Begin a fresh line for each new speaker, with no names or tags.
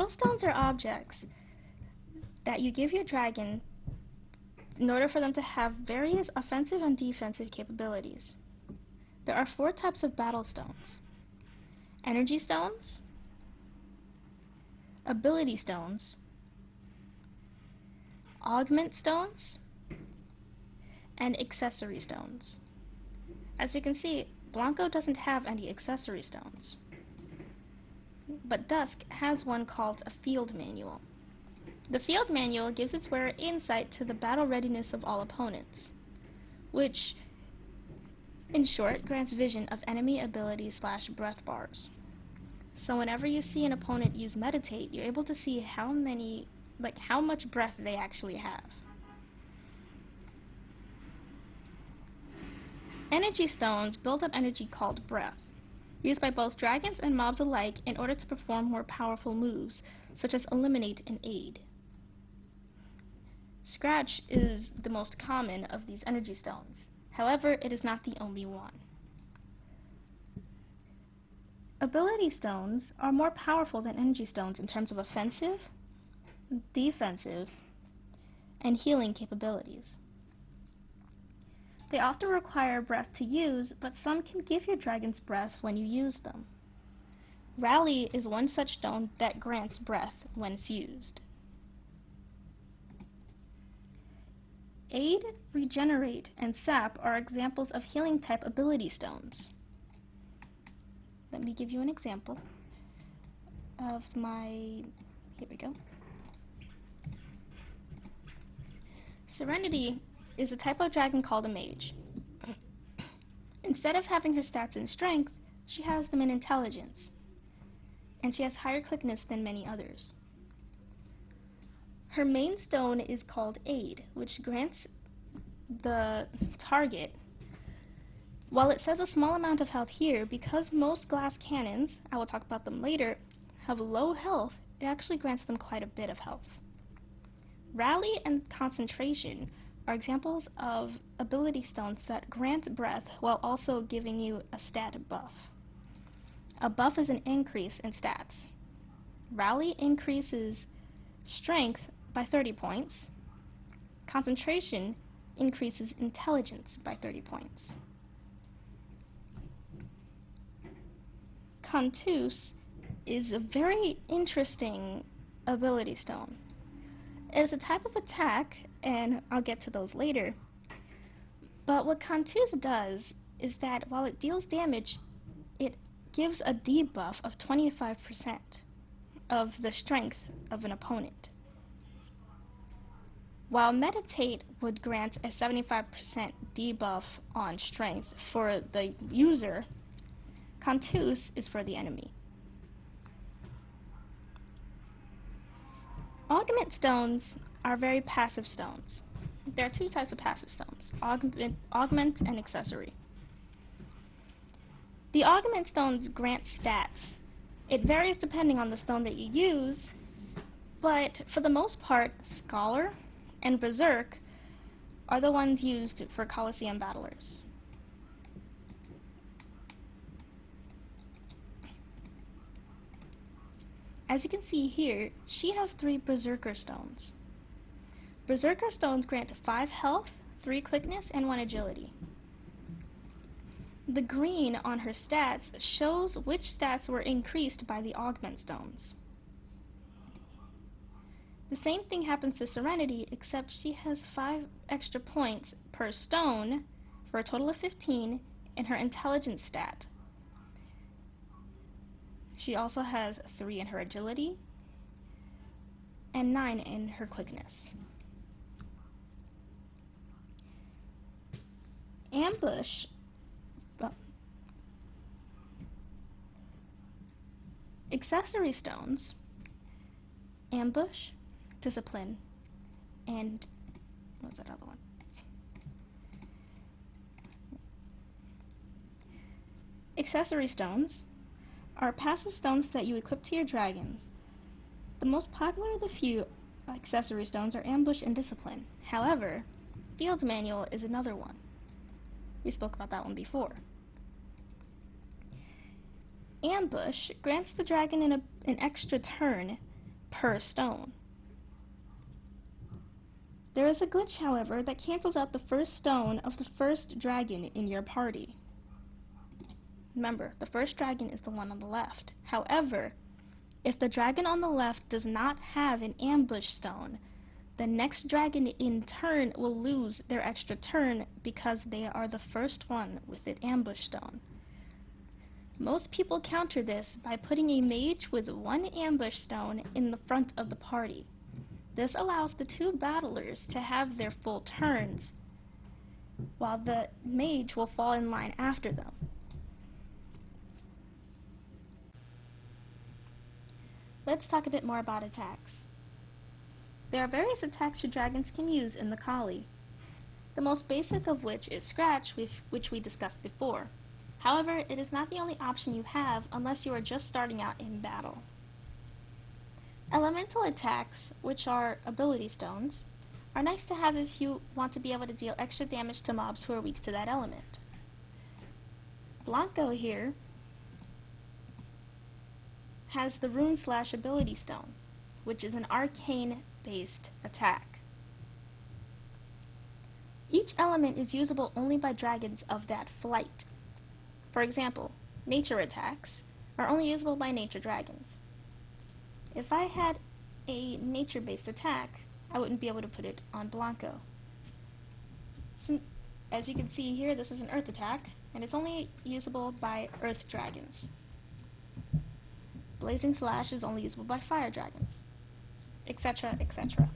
Battlestones are objects that you give your dragon in order for them to have various offensive and defensive capabilities. There are 4 types of Battlestones: Energy Stones, Ability Stones, Augment Stones, and Accessory Stones. As you can see, Blanco doesn't have any Accessory Stones, but Dusk has one called a Field Manual. The Field Manual gives its wearer insight to the battle readiness of all opponents, which, in short, grants vision of enemy abilities / breath bars. So whenever you see an opponent use Meditate, you're able to see how much breath they actually have. Energy Stones build up energy called breath, used by both dragons and mobs alike in order to perform more powerful moves, such as Eliminate and Aid. Scratch is the most common of these energy stones. However, it is not the only one. Ability Stones are more powerful than energy stones in terms of offensive, defensive, and healing capabilities. They often require breath to use, but some can give your dragons breath when you use them. Rally is one such stone that grants breath when it's used. Aid, Regenerate, and Sap are examples of healing type ability stones. Let me give you an example of here we go. Serenity is a type of dragon called a mage. Instead of having her stats in strength, she has them in intelligence, and she has higher quickness than many others. Her main stone is called Aid, which grants the target, while it says a small amount of health here, because most glass cannons, I will talk about them later, have low health, it actually grants them quite a bit of health. Rally and Concentration are examples of ability stones that grant breath while also giving you a stat buff. A buff is an increase in stats. Rally increases strength by 30 points. Concentration increases intelligence by 30 points. Contus is a very interesting ability stone. It is a type of attack, and I'll get to those later. But what Contus does is that while it deals damage, it gives a debuff of 25% of the strength of an opponent. While Meditate would grant a 75% debuff on strength for the user, Contus is for the enemy. Augment stones are very passive stones. There are 2 types of passive stones, augment and accessory. The augment stones grant stats. It varies depending on the stone that you use, but for the most part, Scholar and Berserker are the ones used for Coliseum battlers. As you can see here, she has 3 Berserker stones. Berserker stones grant 5 health, 3 quickness, and 1 agility. The green on her stats shows which stats were increased by the augment stones. The same thing happens to Serenity, except she has 5 extra points per stone for a total of 15 in her intelligence stat. She also has 3 in her agility and 9 in her quickness. Ambush Accessory stones, Ambush, Discipline, and what's that other one? Accessory stones are passive stones that you equip to your dragons. The most popular of the few accessory stones are Ambush and Discipline. However, Field Manual is another one. We spoke about that one before. Ambush grants the dragon an extra turn per stone. There is a glitch, however, that cancels out the first stone of the first dragon in your party. Remember, the first dragon is the one on the left. However, if the dragon on the left does not have an ambush stone, the next dragon in turn will lose their extra turn because they are the first one with an ambush stone. Most people counter this by putting a mage with one ambush stone in the front of the party. This allows the two battlers to have their full turns, while the mage will fall in line after them. Let's talk a bit more about attacks. There are various attacks your dragons can use in the Coli, the most basic of which is Scratch, which we discussed before. However, it is not the only option you have unless you are just starting out in battle. Elemental attacks, which are ability stones, are nice to have if you want to be able to deal extra damage to mobs who are weak to that element. Blanco here has the Rune Slash ability stone, which is an arcane-based attack. Each element is usable only by dragons of that flight. For example, nature attacks are only usable by nature dragons. If I had a nature-based attack, I wouldn't be able to put it on Blanco. As you can see here, this is an earth attack, and it's only usable by earth dragons. Blazing Slash is only usable by fire dragons, etc., etc.